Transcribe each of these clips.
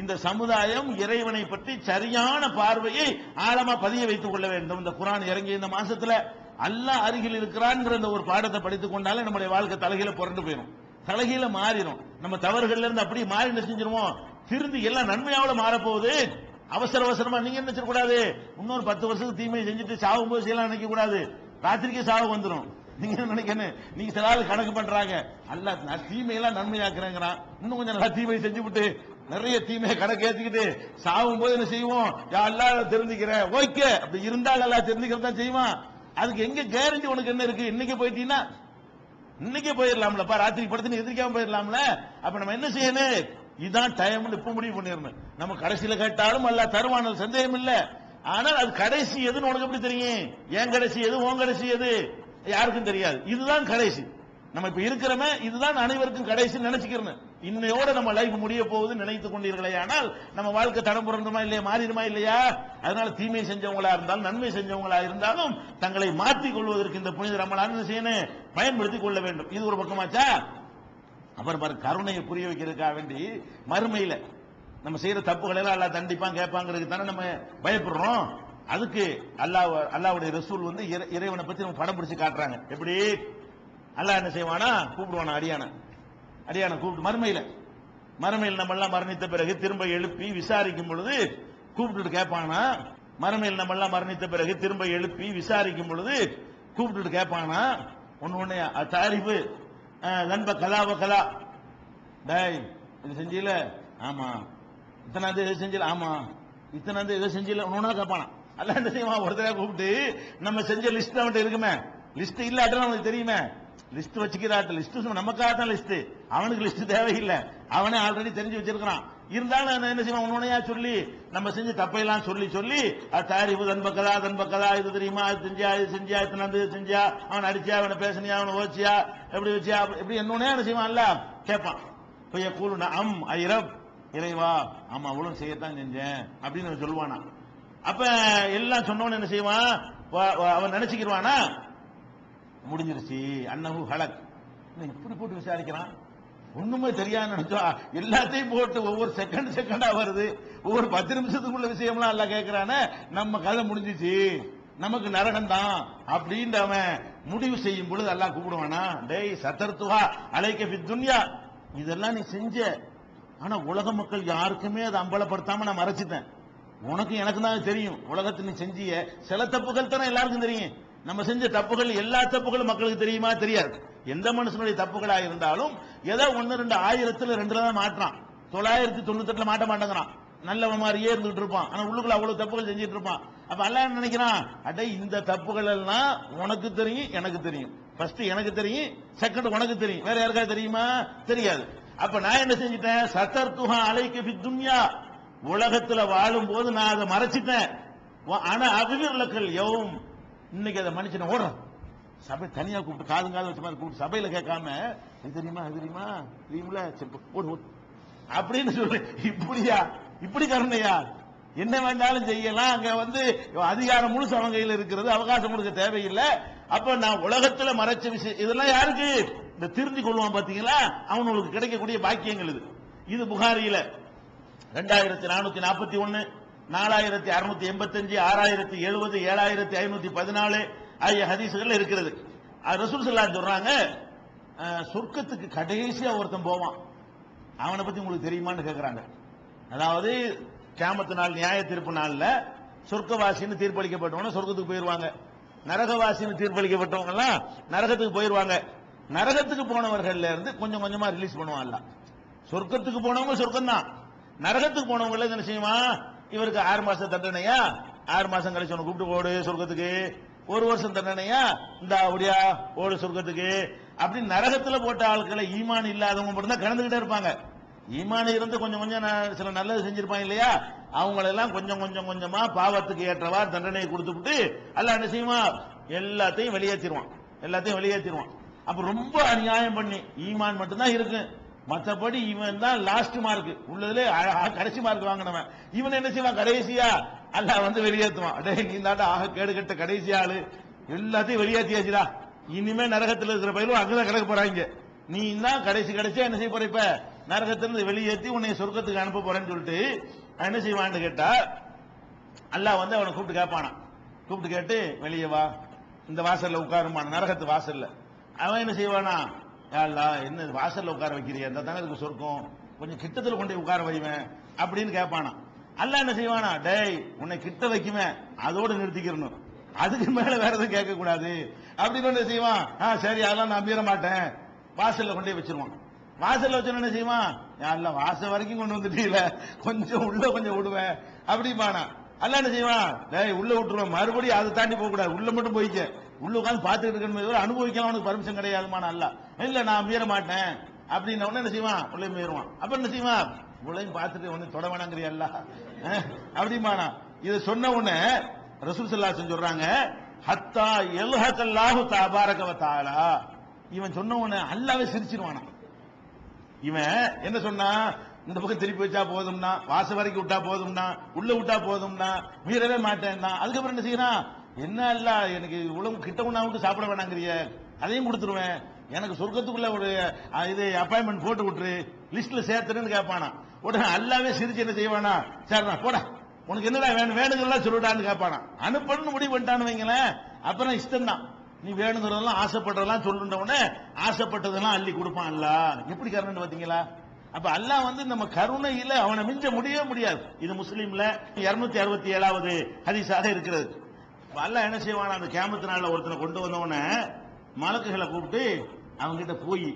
இந்த சமுதாயம் இறைவனை பற்றி சரியான பார்வையை ஆழமா பதிய வைத்துக் கொள்ள வேண்டும். இந்த குர்ஆன் இறங்கிய இந்த மாசத்துல அல்லாஹ் அருகில் இருக்கிறான்ங்கிற இந்த ஒரு பாடத்தை படித்துக் கொண்டாலே நம்முடைய வாழ்க்கை தலைகீழ புரண்டு போயிடும், தலைகீழ மாறிடும். நம்ம தவறுகள்ல இருந்து அப்படி மாறி என்ன செஞ்சிருவோம், திருந்தி எல்லாம் நன்மையாவோட மாறப்போகுது. அவசர அவசரமா நீங்க என்ன செய்ய கூடாது, இன்னொரு 10 வருஷத்துக்கு தீமையை செஞ்சுட்டு சாவும் போது செய்யலாம் நினைக்க கூடாது. ராத்திரிக்கே சாவு வந்துடும். நீங்க என்ன நினைக்கணும், நீங்க சில ஆள் கணக்கு பண்றாங்க, அல்லாஹ் தீமையெல்லாம் நன்மையாக்குறேங்கிறான், இன்னும் கொஞ்சம் நல்லா தீமையை செஞ்சு விட்டு நிறைய தீமையை கணக்கு ஏத்திக்கிட்டு சாவும் போது என்ன செய்வோம், யா அல்லாஹ் தெரிஞ்சுக்கிறேன், ஓகே அப்படி இருந்தால் அல்லாஹ் தெரிஞ்சுக்கிறது தான் செய்வான். அதுக்கு எங்க கேரண்டி உனக்கு என்ன இருக்கு? இன்னைக்கு போயிட்டீங்கன்னா இன்னைக்கே போயிடலாம்லப்பா, ராத்திரி படுத்து எதிர்க்காம போயிடலாம்ல. அப்ப நம்ம என்ன செய்யணும், இதுதான் டைம் இப்ப முடிவு பண்ணிடணும். நம்ம கடைசியில கேட்டாலும் அல்லாஹ் தருவான சந்தேகம் இல்ல. ஆனால் அது கடைசி எதுன்னு உனக்கு எப்படி தெரியும்? ஏன் கடைசி எது, உன் கடைசி எது யாருக்கும் தெரியாது. இதுதான் கடைசி. நம்ம இப்ப இருக்கிறோமே இதுதான் அனைவருக்கும் கடைசி நினைச்சுக்கிறேன். இன்னையோட நம்ம லைஃப் முடிய போகுது நினைத்துக் கொண்டீர்களே, ஆனால் நம்ம வாழ்க்கை தடம் புரண்டுமா இல்லையா, மாறிடுமா இல்லையா? அதனால தீமை செஞ்சவங்களா இருந்தாலும் நன்மை செஞ்சவங்களா இருந்தாலும் தங்களை மாற்றிக் கொள்வதற்கு இந்த புனித ரமலான் என்ன செய்யணும், பயன்படுத்திக் கொள்ள வேண்டும். இது ஒரு பக்கமாச்சா. அப்புறம் பாரு, கருணையை புரிய வைக்கிறதுக்காக வேண்டி மறுமையில நம்ம செய்யற தப்புகளை எல்லாம் அல்லாஹ் தண்டிப்பான் கேட்பாங்கிறதுக்கு தானே நம்ம பயப்படுறோம். அதுக்கு அல்லாஹ்வுடைய ரசூல் வந்து இறைவனை பத்தி நம்ம படம் பிடிச்சு காட்டுறாங்க. எப்படி அல்லாஹ் என்ன செய்வானா, கூப்பிடுவானா அடியான கூப்பிட்டு மறுமையில் நம்ம எல்லாம் மரணித்த பிறகு திரும்ப எழுப்பி விசாரிக்கும் பொழுது கூப்பிட்டு கேட்பானா, மறுமையில் நம்ம எல்லாம் மரணித்த பிறகு திரும்ப எழுப்பி விசாரிக்கும் பொழுது கூப்பிட்டு கேட்பானா, ஒன்னு தாரிஃபு நண்ப கலாவ கலா, டேய் இது செஞ்சீல, ஆமா இத்தனாவது எது செஞ்சல, ஆமா இத்தனாவது எது செஞ்சல, ஒன்னா கேட்பானா. அல்ல என்ன செய்வான், ஒருத்தர கூப்பிட்டு நம்ம செஞ்ச லிஸ்ட் அவன்கிட்ட இருக்குமே, லிஸ்ட் இல்லாட்டும் நமக்கு தெரியுமே, லிஸ்ட் வச்சுக்கிறாட்டு, லிஸ்ட் நமக்காக தான் லிஸ்ட், அவனுக்கு லிஸ்ட் தேவையில்லை, அவனே ஆல்ரெடி தெரிஞ்சு வச்சிருக்கிறான். இருந்தாலும் என்ன செய்வான், உன்னையா சொல்லி நம்ம செஞ்ச தப்பையெல்லாம் சொல்லி சொல்லி தாரிஃபு தன்பக்கதா இது தெரியுமா, அது செஞ்சியா இது செஞ்சியா இத்தனாவது செஞ்சியா, அவன் அடிச்சியா, அவனை பேசினியா, அவனை ஓச்சியா, எப்படி வச்சியா, எப்படி என்னன்னே என்ன செய்வான், இல்ல கேட்பான். கூலு அம் ஐரப், இறைவா ஆமா அவ்வளவு செய்யத்தான் செஞ்சேன் அப்படின்னு சொல்லுவானா. அப்ப எல்லாம் சொன்னவன் என்ன செய்வான், அவன் நினைச்சுக்கிடுவானா, முடிஞ்சிருச்சு அன்னஹு ஹலக். இப்படி போட்டு விசாரிக்கிறான், ஒண்ணுமே தெரியாது நினைச்சா எல்லாத்தையும் போட்டு ஒவ்வொரு செகண்டா வருது, ஒவ்வொரு 10 நிமிஷத்துக்குள்ள விஷயம்லாம் எல்லாம் கேட்கிறானே, நம்ம கதை முடிஞ்சிச்சு, நமக்கு நரகம் தான் அப்படின்னு அவன் முடிவு செய்யும் பொழுது அல்லாஹ் கூப்பிடுவானா, டேய் சதர்துஹா அலைக ஃபித் துன்யா, இதெல்லாம் நீ செஞ்ச, ஆனா உலக மக்கள் யாருக்குமே அதை அம்பலப்படுத்தாம நான் மறைச்சிட்டேன், உனக்கு எனக்கு தான் தெரியும், உலகத்தில் நீ செஞ்சிய சில தப்புகள் தானே எல்லாருக்கும் தெரியும், நம்ம செஞ்ச தப்புகள் எல்லா தப்புகளும் மக்களுக்கு தெரியுமா, தெரியாது. எந்த மனுஷனுடைய தப்புகளா இருந்தாலும் ஏதோ 1 2 1000ல் 2ல தான் மாட்டான், 998ல மாட்ட மாட்டேங்கிறான், நல்லவன் மாதிரியே இருந்துட்டு இருப்பான், ஆனா உள்ளுக்குள்ள அவ்வளவு தப்புகள் செஞ்சிட்டு இருப்பான். அப்ப அல்லாஹ் என்ன நினைக்கிறான், அடே இந்த தப்புகள் எல்லாம் உனக்கு தெரியும் எனக்கு தெரியும், ஃபர்ஸ்ட் எனக்கு தெரியும், செகண்ட் உனக்கு தெரியும், வேற யாருக்காவது தெரியுமா, தெரியாது. அப்ப நான் என்ன செஞ்சிட்டேன், சதர்துஹா அலைக ஃபித் துன்யா, உலகத்துல வாழும் போது நான் அதை மறைச்சிட்டேன். ஆனா அபிவிர்லக்கல் யௌம், இன்னைக்கு அதை மன்னிச்சு ஓடுறேன், சபை தனியா கூப்பிட்டு காது வச்ச மாதிரி கூப்பிட்டு சபையில கேட்காம இது தெரியுமா தெரியுமில ஓடு அப்படின்னு சொல்லு. இப்படியா, இப்படி கருணையா, என்ன வேண்டாலும் செய்யலாம், அங்க வந்து அதிகாரம் முழுசு அவங்க கையில் இருக்கிறது, அவகாசம் கொடுக்க தேவையில்லை. அப்ப நான் உலகத்துல மறைச்ச விஷயம் இதெல்லாம் யாருக்கு, இந்த திருந்தி கொள்வான் பாத்தீங்களா, அவனுக்கு கிடைக்கக்கூடிய பாக்கியங்கள் இது. இது புகாரியில 2441, 4685, 6070, 7514 ஆகிய ஹதீசுகள் இருக்கிறது. ரசூல் ஸல்லல்லாஹு அலைஹி சொல்றாங்க, சொர்க்கத்துக்கு கடைசியா ஒருத்தன் போவான், அவனை பத்தி உங்களுக்கு தெரியுமான்னு கேட்கிறாங்க. அதாவது கியாமத் நாள், நியாய தீர்ப்பு நாள்ல சொர்க்கவாசின்னு தீர்ப்பளிக்கப்பட்டவங்க சொர்க்கத்துக்கு போயிருவாங்க, நரகவாசின்னு தீர்ப்பளிக்கப்பட்டவங்க எல்லாம் நரகத்துக்கு போயிருவாங்க. நரகத்துக்கு போனவர்கள்ல இருந்து கொஞ்சம் கொஞ்சமா ரிலீஸ் பண்ணுவான்ல. சொர்க்கத்துக்கு போனவங்க சொர்க்கம் தான், நரகத்துக்கு போனவங்க என்ன செய்வான், இவருக்கு 6 மாசம் தண்டனையா, 6 மாசம் கழிச்சு உனக்கு கூப்பிட்டு ஓடு சொர்க்கத்துக்கு, 1 வருஷம் தண்டனையா இந்த அப்படியா ஓடு சொர்க்கத்துக்கு, அப்படி நரகத்துல போட்ட ஆட்களை ஈமான் இல்லாதவங்க மட்டும் தான் கலந்துகிட்டே இருப்பாங்க. ஈமான் இருந்து கொஞ்சம் கொஞ்சம் சில நல்லது செஞ்சிருப்பாங்க இல்லையா, அவங்களெல்லாம் கொஞ்சம் கொஞ்சமா பாவத்துக்கு ஏற்றவா தண்டனையை கொடுத்துட்டு அல்லாஹ் என்ன செய்வான், எல்லாத்தையும் வெளியேற்றிடுவான். அப்ப ரொம்ப அநியாயம் பண்ணி ஈமான் மட்டும் தான் இருக்கு, மற்றபடி இவன் தான் லாஸ்ட் மார்க் உள்ளதுல கடைசி மார்க் வாங்கினவன், இவன் என்ன செய்வான், கடைசியா அல்லாஹ் வந்து வெளியேற்றுவான். அடே நீ தாண்டா ஆக கேடு கட்ட கடைசி ஆளு, எல்லாத்தையும் வெளியேற்றியாச்சுடா, இனிமே நரகத்தில் இருக்கிற பயிலும் அங்கதான் கிடக்க போறாங்க, நீ தான் கடைசியா என்ன செய்ய போற, இப்ப நரகத்திலிருந்து வெளியேற்றி உன்னை சொர்க்கத்துக்கு அனுப்ப போறேன்னு சொல்லிட்டு என்ன செய்வான்னு கேட்டா, அல்லாஹ் வந்து அவனை கூப்பிட்டு கேட்பானா. கூப்பிட்டு கேட்டு வெளியே வா, இந்த வாசல்ல உட்காருமான, நரகத்து வாசல்ல. அவன் என்ன செய்வானா, யா அல்லாஹ் என்ன வாசல்ல உட்கார வைக்கிறிய, இந்த தானே இருக்கு சொர்க்கம், கொஞ்சம் கிட்டத்துல கொண்டு உட்கார வைவேன் அப்படின்னு கேட்பானா. அல்லாஹ் என்ன செய்வானா, டேய் உன்னை கிட்ட வைக்குவேன், அதோட நிறுத்திக்கிறணும், அதுக்கு மேல வேற எதுவும் கேட்க கூடாது அப்படின்னு என்ன செய்வான். சரி அதெல்லாம் நான் மீற மாட்டேன், வாசல்ல கொண்டே வச்சிருவான். வாசல்ல வச்சு என்ன செய்வான், அல்ல வாசல் வரைக்கும் கொண்டு வந்துட்டீல, கொஞ்சம் உள்ள கொஞ்சம் விடுவேன் அப்படிப்பானா. அல்ல என்ன செய்வான், டேய் உள்ள விட்டுருவேன், மறுபடியும் அதை தாண்டி போக கூடாது, உள்ள மட்டும் போய்க்க, உள்ள உட்காந்து பார்த்துட்டு இருக்கணும், அனுபவிக்கலாம், அவனுக்கு பர்மிஷன் கிடையாதுமான. அல்ல இல்ல நான் மீற மாட்டேன் அப்படின்னு என்ன செய்வான், உள்ளே மீறுவான். அப்ப என்ன செய்வான், உள்ளேயும் பார்த்துட்டு ஒண்ணு தொட வேணாங்கிறியல்ல அப்படிமானா. இதை சொன்ன உடனே ரசூல் ஸல்லல்லாஹு அலைஹி வஸல்லம் சொல்றாங்க, ஹத்தா யல்ஹகல்லாஹு தபாரக வ தஆலா, இவன் சொன்ன உடனே அல்லாஹ்வே சிரிச்சிருவானா. இவன் என்ன சொன்னா, இந்த பக்கம் திருப்பி வச்சா போதும்னா, வாசல் வரைக்கும் விட்டா போதும்னா, உள்ள விட்டா போதும்னா, மீறவே மாட்டேன்னா. அதுக்கப்புறம் என்ன செய்யறான், என்ன அல்ல எனக்கு உலகம் கிட்ட உண்ணாவுக்கு சாப்பிட வேணாங்கிறிய, அதையும் கொடுத்துருவேன், எனக்கு சொர்க்கத்துக்குள்ள ஒரு இது அப்பாயின்மெண்ட் போட்டு விட்டுரு, லிஸ்ட்ல சேர்த்துன்னு கேட்பானா. உடனே அல்லாவே சிரிச்சு என்ன செய்வானா, சரிண்ணா போட, உனக்கு என்னடா வேணும், வேணுங்கிறதெல்லாம் சொல்லிட்டான்னு கேட்பானா. அனுப்பணும்னு முடிவு பண்ணிட்டான்னு வைங்களேன், அப்புறம் இஷ்டம் தான், நீ வேணுங்கிறதெல்லாம் ஆசைப்பட்டதெல்லாம் சொல்லுன்ற உடனே ஆசைப்பட்டதெல்லாம் அள்ளி கொடுப்பான் அல்லாஹ். எப்படி கருணை பாத்தீங்களா. அப்ப அல்லாஹ் வந்து நம்ம கருணையில அவனை மிஞ்ச முடியவே முடியாது. இது முஸ்லீம்ல 267வது ஹதீஸாக இருக்கிறது. அல்லாஹ் என்ன செய்வான், அந்த கியாமத் நாள்ல ஒருத்தனை கொண்டு வந்தவன மலக்குகளை கூப்பிட்டு அவங்க கிட்ட போய்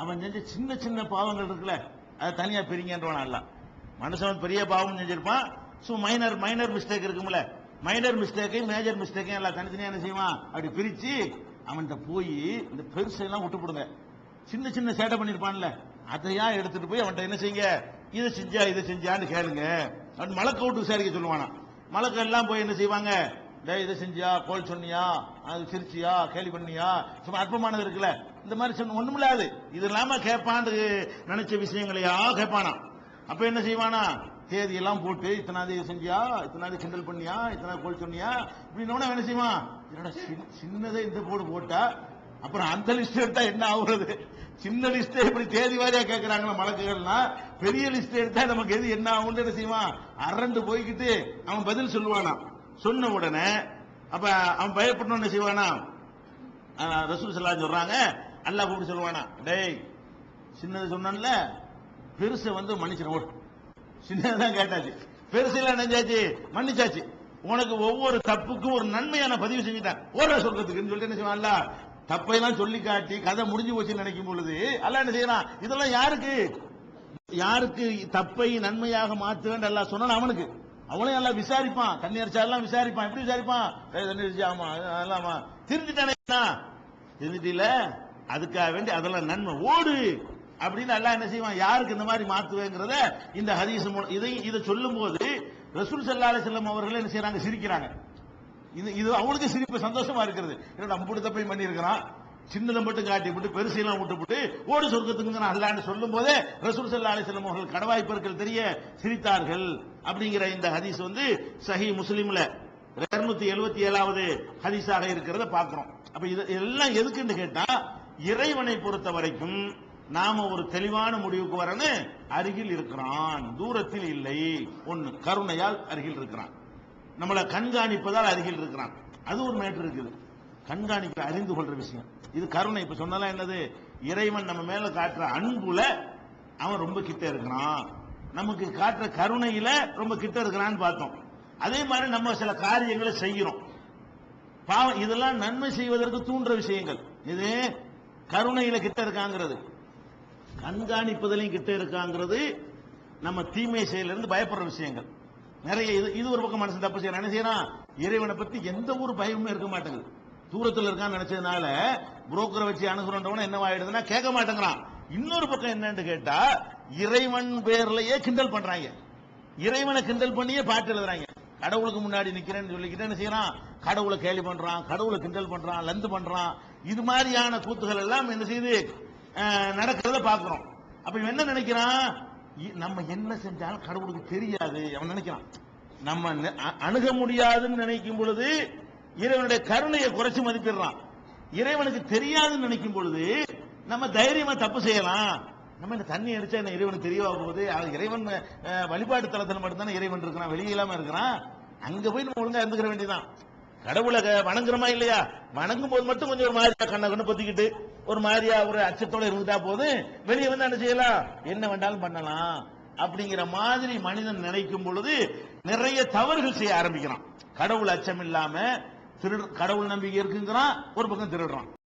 அவன் செஞ்ச சின்ன சின்ன பாவங்கள் இருக்குல்ல, அதை தனியா பிரிங்கன்றவன். அல்லாஹ் மனுஷன் பெரிய பாவம் செஞ்சிருப்பான், மைனர் மிஸ்டேக் இருக்கும்ல, மைனர் மிஸ்டேக்கையும் மேஜர் மிஸ்டேக்கையும் எல்லாம் தனித்தனியா என்ன செய்வான், அப்படி பிரிச்சு அவன்கிட்ட போய் இந்த பெருசெல்லாம் விட்டு போடுங்க, சின்ன சின்ன சேட்டை பண்ணிருப்பான்ல அதையா எடுத்துட்டு போய் அவன்கிட்ட என்ன செய்யுங்க, இதை செஞ்சான்னு கேளுங்க. அவன் மலக்க விட்டு விசாரிக்க சொல்லுவானா. மலக்க எல்லாம் போய் என்ன செய்வாங்க, இதை செஞ்சியா, கோல் சொன்னியா, அது சிரிச்சியா, கேலி பண்ணியா, சும்மா அற்பமானது இருக்குல்ல, இந்த மாதிரி சொன்ன ஒண்ணுமில்லாது இது இல்லாம கேட்பான்னு நினைச்ச விஷயங்களையா கேட்பானா. அப்ப என்ன செய்வானா, தேதி எல்லாம் போட்டு இத்தனாவது செஞ்சியா, இத்தனாவது கிண்டல் பண்ணியா, இத்தனாவது கோல் சொன்னியா அப்படின்னு என்ன செய்வான். என்னோட சின்னதை இந்த போடு போட்டா அப்புறம் அந்த லிஸ்ட் எடுத்தா என்ன ஆகுறது, சின்ன லிஸ்ட் இப்படி தேதி வாரியா கேட்கறாங்களா மலக்குகள்னா, பெரிய லிஸ்ட் எடுத்தா நமக்கு எது என்ன ஆகும்னு என்ன செய்வான், அரண்டு போய்கிட்டு அவன் பதில் சொல்லுவானா. சொன்ன உடனே அப்ப அவன் பயப்படணும் என்ன செய்வானா, ரசூல் ஸல்லல்லாஹு அலைஹி சொல்றாங்க, அல்லாஹ் கூப்பிட்டு சொல்லுவானா, டேய் சின்னது சொன்னல பெருசை வந்து மன்னிச்சிட ஓட்டு, சின்னதான் கேட்டாச்சு, பெருசெல்லாம் நினைச்சாச்சு மன்னிச்சாச்சு, உனக்கு ஒவ்வொரு தப்புக்கும் ஒரு நன்மையான பதிவு செஞ்சுட்டான் ஓர சொல்றதுக்குன்னு சொல்லிட்டு என்ன செய்வான், தப்பையெல்லாம் சொல்லி காட்டி கதை முடிஞ்சு போச்சுன்னு நினைக்கும் பொழுது அல்லாஹ் என்ன செய்யறான், இதெல்லாம் யாருக்கு தப்பை நன்மையாக மாத்துவேன் அல்லாஹ் சொன்னான், அவனுக்கு அவளையும் எல்லாம் விசாரிப்பான், தண்ணி அடிச்சாலாம் விசாரிப்பான். எப்படி விசாரிப்பான், தண்ணி அடிச்சு ஆமா அதெல்லாமா திருந்துட்டானே, திருந்துட்டில அதுக்காக வேண்டி அதெல்லாம் நன்மை ஓடு அப்படின்னு அல்லாஹ் என்ன செய்வான், யாருக்கு இந்த மாதிரி மாத்துவேங்கிறத இந்த ஹதீஸ் இதை சொல்லும் போது ரசூல் ஸல்லல்லாஹு அலைஹி வஸல்லம் அவர்கள் என்ன செய்யறாங்க, சிரிக்கிறாங்க. இது அவங்களுக்கு சிரிப்பு சந்தோஷமா இருக்கிறது. நம்ம இப்படி தப்பை பண்ணி இருக்கிறான், சின்னதை மட்டும் காட்டி விட்டு பெருசெல்லாம் விட்டு ஓடு சொர்க்கத்துக்கு அல்லாஹ்னு சொல்லும் போதே ரசூல் ஸல்லல்லாஹு அலைஹி வஸல்லம் அவர்கள் கடவாய்ப்பர்கள் தெரிய சிரித்தார்கள். அப்படிங்கிற இந்த ஹதீஸ் வந்து சஹீஹ் முஸ்லிம்ல 277வது ஹதீஸாக இருக்கிறத பார்க்கிறோம். அப்ப இது எல்லாம் எதுக்குன்னு கேட்டா, இறைவனை பொறுத்த வரைக்கும் நாம ஒரு தெளிவான முடிவுக்கு வரணும், அருகில் இருக்கிறான், தூரத்தில் இல்லை. ஒன்னு கருணையால் அருகில் இருக்கிறான், நம்மளை கண்காணிப்பதால் அருகில் இருக்கிறான், அது ஒரு மேட்டர் இருக்குது. கண்காணிக்க அறிந்து கொள்ற விஷயம் இது கருணை. இப்ப சொன்னாலும் என்னது, இறைவன் நம்ம மேல காட்டுற அன்புல அவன் ரொம்ப கிட்ட இருக்கிறான், நமக்கு காட்டுற கருணையில ரொம்ப கிட்ட இருக்கிறான்னு பார்த்தோம். அதே மாதிரி நம்ம சில காரியங்களை செய்கிறோம், பாவம் இதெல்லாம் நன்மை செய்வதற்கு தூண்டுற விஷயங்கள். இது கருணையில கிட்ட இருக்காங்கிறது, கண்காணிப்பதிலையும் கிட்ட இருக்காங்கிறது, நம்ம தீமை செயலிருந்து பயப்படுற விஷயங்கள் நிறைய. இது ஒரு பக்கம் மனசு தப்பு செய்யறான், என்ன செய்யறான், இறைவனை பத்தி எந்த ஒரு பயமுமே இருக்க மாட்டேங்குது, தூரத்தில் இருக்கான்னு நினைச்சதுனால புரோக்கரை வச்சு அணுகுறவன என்னவாயிடுதுன்னா கேட்க மாட்டேங்கிறான். இன்னொரு பக்கம் என்னன்னு கேட்டா, இறைவன் பேர்லயே கிண்டல் பண்றாங்க, இறைவனை கிண்டல் பண்ணியே பாட்டு எழுதுறாங்க. கடவுளுக்கு முன்னாடி நிக்கிறேன்னு சொல்லிக்கிட்டு என்ன செய்யறான், கடவுளை கேலி பண்றான், கடவுளை கிண்டல் பண்றான், லந்து பண்றான். இது மாதிரியான கூத்துகள் எல்லாம் என்ன செய்து நடக்கிறத பாக்குறோம். அப்ப இவன் என்ன நினைக்கிறான், நம்ம என்ன செஞ்சாலும் கடவுளுக்கு தெரியாது அவன் நினைக்கிறான். நம்ம அணுக முடியாதுன்னு நினைக்கும் பொழுது இறைவனுடைய கருணையை குறைச்சு மதிப்பிடுறான். இறைவனுக்கு தெரியாதுன்னு நினைக்கும் பொழுது நம்ம தைரியமா தப்பு செய்யலாம், நம்ம இந்த தண்ணி அடிச்சா என்ன இறைவனுக்கு தெரியவா போகுது? அவன் இறைவன் வழிபாட்டு தலத்தில் மட்டும்தானே இறைவன் இருக்கிறான், வெளியிலாம இருக்கிறான். அங்க போய் நம்ம ஒழுங்கா இருந்துக்கிற வேண்டியதான். கடவுளை வணங்குறோமா இல்லையா? வணங்கும் போது மட்டும் கொஞ்சம் ஒரு மாதிரியா கண்ண பொத்திக்கிட்டு ஒரு மாதிரியா ஒரு அச்சத்தோட இருந்துட்டா போதும். வெளியே வந்து என்ன செய்யலாம், என்ன வேண்டாலும் பண்ணலாம் அப்படிங்கிற மாதிரி மனிதன் நினைக்கும் பொழுது நிறைய தவறுகள் செய்ய ஆரம்பிக்கிறான். கடவுள் அச்சம் இல்லாம கடவுள் நம்பிக்கை இருக்குங்கிறான், ஒரு பக்கம் திருடுறான்.